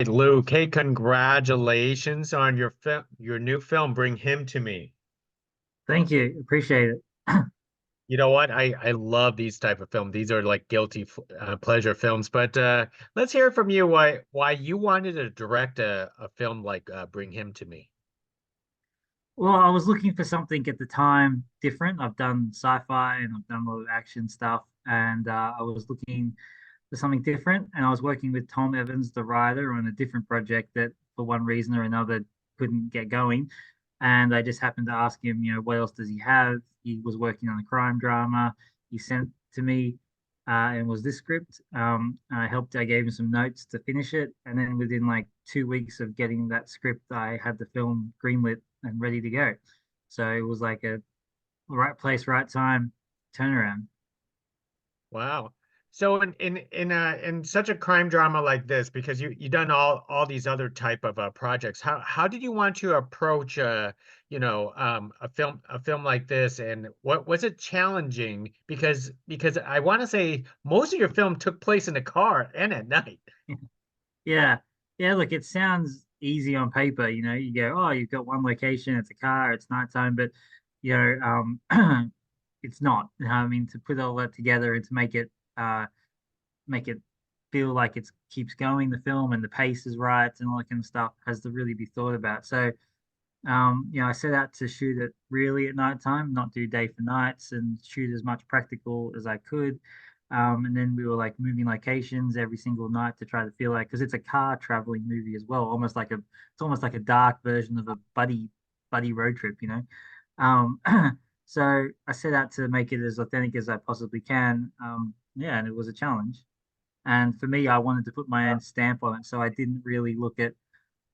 Luke, hey, congratulations on your new film, Bring Him to Me. Thank you. Appreciate it. You know what? I love these type of films. These are like pleasure films. But let's hear from you why you wanted to direct a film like Bring Him to Me. Well, I was looking for something at the time different. I've done sci-fi and I've done a lot of action stuff, and I was looking for something different. And I was working with Tom Evans, the writer, on a different project that, for one reason or another, couldn't get going. And I just happened to ask him, what else does he have? He was working on a crime drama. He sent to me, and was this script. I gave him some notes to finish it, and then within like 2 weeks of getting that script, I had the film greenlit and ready to go. So it was like a right place, right time turnaround. Wow. So in such a crime drama like this, because you done all these other type of projects, how did you want to approach a film like this, and what was it challenging? Because I want to say most of your film took place in a car and at night. Yeah. Yeah, look, it sounds easy on paper. You go, oh, you've got one location, it's a car, it's nighttime, but it's not. I mean, to put all that together and to make it feel like it keeps going, the film and the pace is right and all that kind of stuff has to really be thought about. So I set out to shoot it really at nighttime, not do day for nights, and shoot as much practical as I could. And then we were like moving locations every single night to try to feel like, because it's a car traveling movie as well, it's almost like a dark version of a buddy road trip. Um, so I set out to make it as authentic as I possibly can. Yeah, and it was a challenge. And for me, I wanted to put my own stamp on it, so I didn't really look at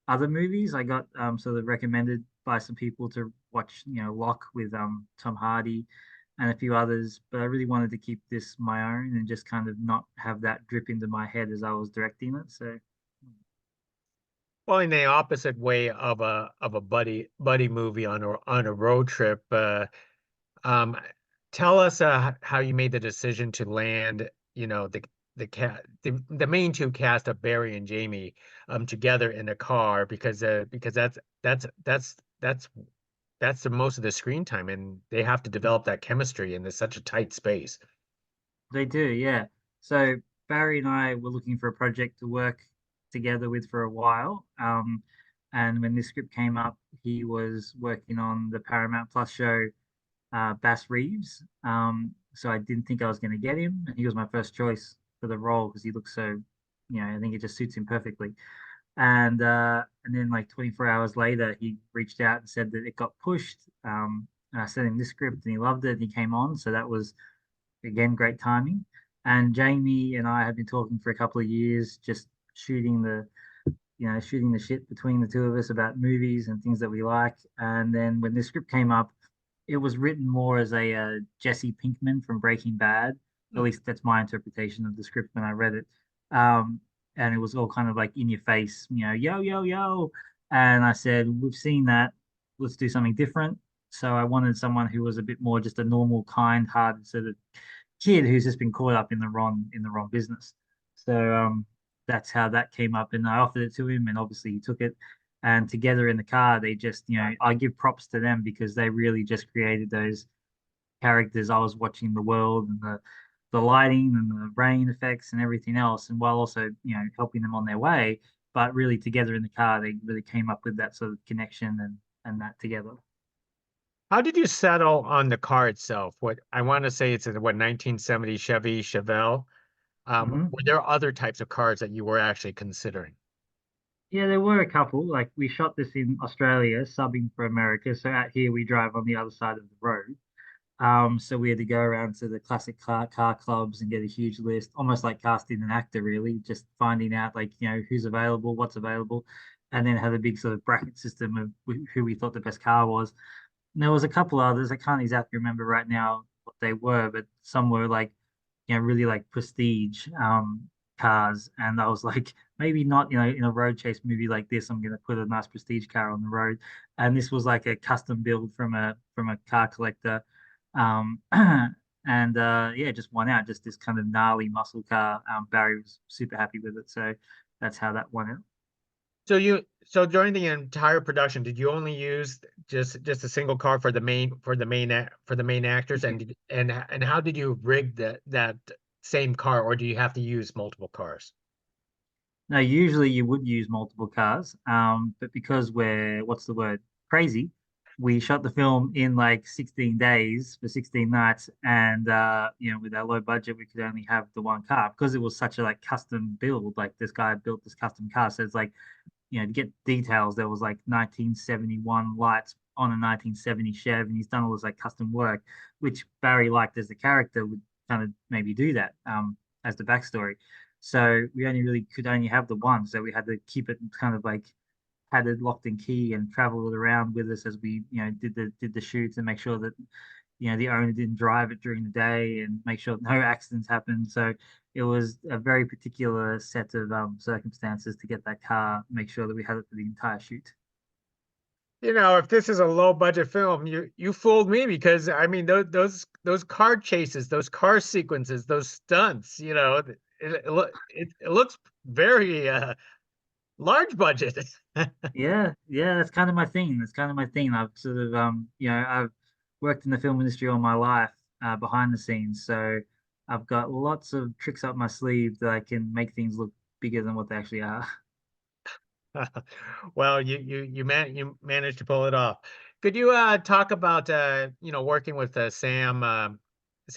other movies. I got sort of recommended by some people to watch, Lock with Tom Hardy and a few others, but I really wanted to keep this my own and just kind of not have that drip into my head as I was directing it. So Well, in the opposite way of a buddy movie on a road trip, Um, tell us how you made the decision to land, the main two cast of Barry and Jamie together in a car because that's the most of the screen time, and they have to develop that chemistry in such a tight space. they do, yeah. So Barry and I were looking for a project to work together with for a while. And when this script came up, he was working on the Paramount Plus show Bass Reeves. So I didn't think I was going to get him. And he was my first choice for the role because he looks so, I think it just suits him perfectly. And then like 24 hours later, he reached out and said that it got pushed. And I sent him this script and he loved it and he came on. So that was again great timing. And Jamie and I have been talking for a couple of years, just shooting the shit between the two of us about movies and things that we like. And then when the script came up, it was written more as a Jesse Pinkman from Breaking Bad. At least that's my interpretation of the script when I read it. Um, and it was all kind of like in your face, yo, yo, yo. And I said, we've seen that. Let's do something different. So I wanted someone who was a bit more just a normal, kind-hearted sort of kid who's just been caught up in the wrong business. So that's how that came up, and I offered it to him, and obviously he took it. And together in the car, they just, I give props to them because they really just created those characters. I was watching the world and the lighting and the rain effects and everything else, and while also, helping them on their way, but really together in the car, they really came up with that sort of connection and that together. How did you settle on the car itself? What I want to say it's a 1970 Chevy Chevelle. Were Hmm. there other types of cars that you were actually considering? Yeah, there were a couple. Like we shot this in Australia, subbing for America. So out here we drive on the other side of the road. So we had to go around to the classic car clubs and get a huge list, almost like casting an actor, really, just finding out like, who's available, what's available, and then had a big sort of bracket system of who we thought the best car was. And there was a couple others. I can't exactly remember right now what they were, but some were like, really like prestige cars. And I was like, maybe not, in a road chase movie like this, I'm gonna put a nice prestige car on the road. And this was like a custom build from a car collector. Um and yeah, it just won out, just this kind of gnarly muscle car. Barry was super happy with it. So that's how that won out. So during the entire production, did you only use just a single car for the main actors, Yeah. and how did you rig that same car, or do you have to use multiple cars? Now, usually you would use multiple cars, but because we're, what's the word, crazy, we shot the film in like 16 days for 16 nights, and with our low budget, we could only have the one car because it was such a like custom build. Like this guy built this custom car, so it's like to get details, there was like 1971 lights on a 1970 Chev, and he's done all this like custom work, which Barry liked as the character would kind of maybe do that as the backstory. So we only really could only have the one, so we had to keep it kind of like padded, locked and key, and travel it around with us as we did the shoots and make sure that the owner didn't drive it during the day and make sure no accidents happened. So it was a very particular set of circumstances to get that car, make sure that we had it for the entire shoot. If this is a low budget film, you fooled me because I mean those car chases, those car sequences, those stunts, it looks very large budget. Yeah, yeah, that's kind of my thing. That's kind of my thing. I've sort of, I've worked in the film industry all my life, behind the scenes. So I've got lots of tricks up my sleeve that I can make things look bigger than what they actually are. Well, you managed to pull it off. Could you talk about working with Sam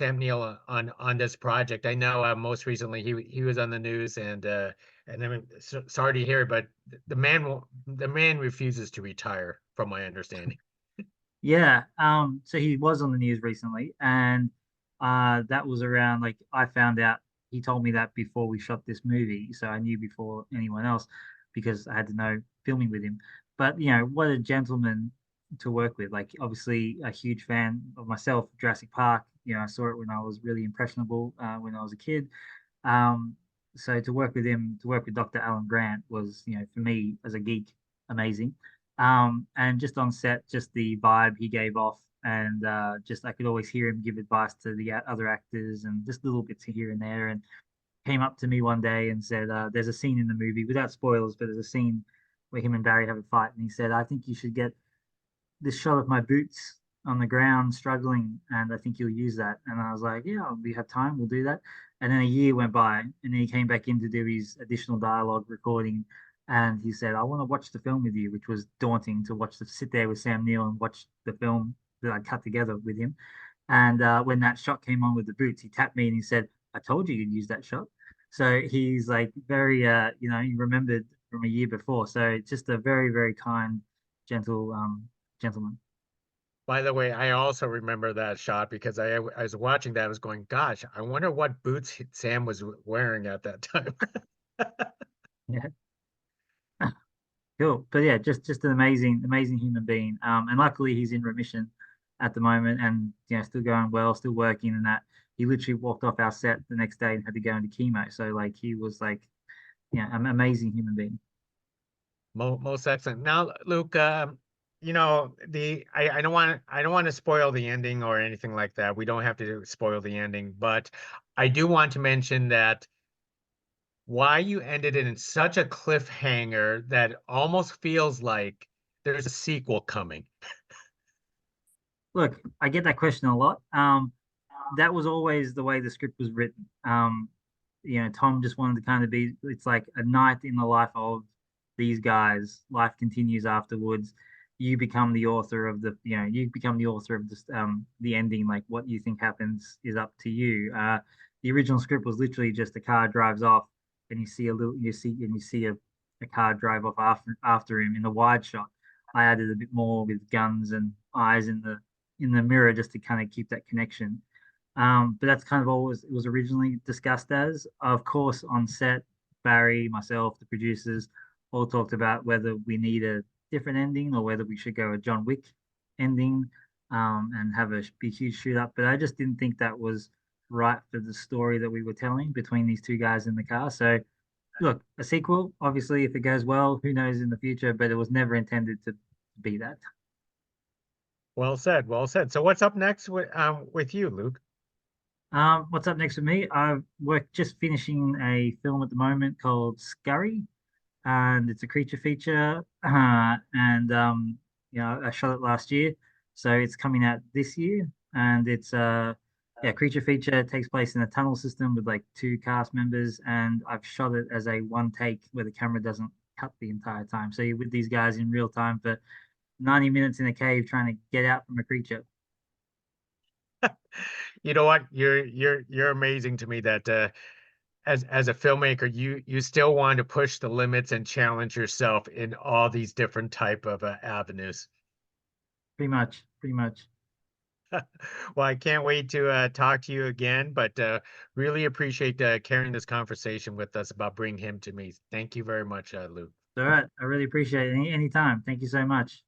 Neill on this project? I know most recently he was on the news and I mean sorry to hear, but the man refuses to retire, from my understanding. Yeah, so he was on the news recently, and that was around like I found out he told me that before we shot this movie, so I knew before anyone else because I had to know filming with him. But what a gentleman to work with. Like obviously a huge fan of myself, Jurassic Park. I saw it when I was really impressionable when I was a kid. Um, so to work with him, to work with Dr. Alan Grant was, for me as a geek, amazing. And just on set, just the vibe he gave off, and just I could always hear him give advice to the other actors, and just little bits here and there. And came up to me one day and said, "There's a scene in the movie, without spoilers, but there's a scene where him and Barry have a fight, and he said, I think you should get this shot of my boots on the ground struggling, and I think you'll use that." And I was like, yeah, we have time, we'll do that. And then a year went by, and then he came back in to do his additional dialogue recording. And he said, I want to watch the film with you, which was daunting to sit there with Sam Neill and watch the film that I cut together with him. And when that shot came on with the boots, he tapped me and he said, I told you you'd use that shot. So he's like very, he remembered from a year before. So just a very, very kind, gentle gentleman. By the way, I also remember that shot because I was watching that. I was going, gosh, I wonder what boots Sam was wearing at that time. Yeah, cool. But yeah, just an amazing, amazing human being. And luckily he's in remission at the moment, and still going well, still working. And that he literally walked off our set the next day and had to go into chemo. So like he was like, an amazing human being. Most excellent. Now, Luke, I don't want to spoil the ending or anything like that. We don't have to spoil the ending, but I do want to mention that why you ended it in such a cliffhanger that almost feels like there's a sequel coming. Look, I get that question a lot. That was always the way the script was written. Tom just wanted to kind of be, it's like a night in the life of these guys. Life continues afterwards. You become the author of the ending. Like what you think happens is up to you. The original script was literally just a car drives off and you see a car drive off after him in the wide shot. I added a bit more with guns and eyes in the mirror just to kind of keep that connection. But that's kind of always it was originally discussed as. Of course, on set, Barry, myself, the producers all talked about whether we need a different ending or whether we should go a John Wick ending, and have a big huge shoot up. But I just didn't think that was right for the story that we were telling between these two guys in the car. So look, a sequel, obviously, if it goes well, who knows in the future, but it was never intended to be that. Well said, well said. So what's up next with you, Luke? What's up next for me? I've worked just finishing a film at the moment called Scurry. and it's a creature feature. And I shot it last year, so it's coming out this year, and it's yeah, creature feature. It takes place in a tunnel system with like two cast members, and I've shot it as a one take where the camera doesn't cut the entire time. So you're with these guys in real time for 90 minutes in a cave trying to get out from a creature. You know what? You're amazing to me that as a filmmaker, you still want to push the limits and challenge yourself in all these different type of avenues. Pretty much, pretty much. Well, I can't wait to talk to you again, but really appreciate carrying this conversation with us about Bring Him to Me. Thank you very much, Luke. All right. I really appreciate it. Anytime. Thank you so much.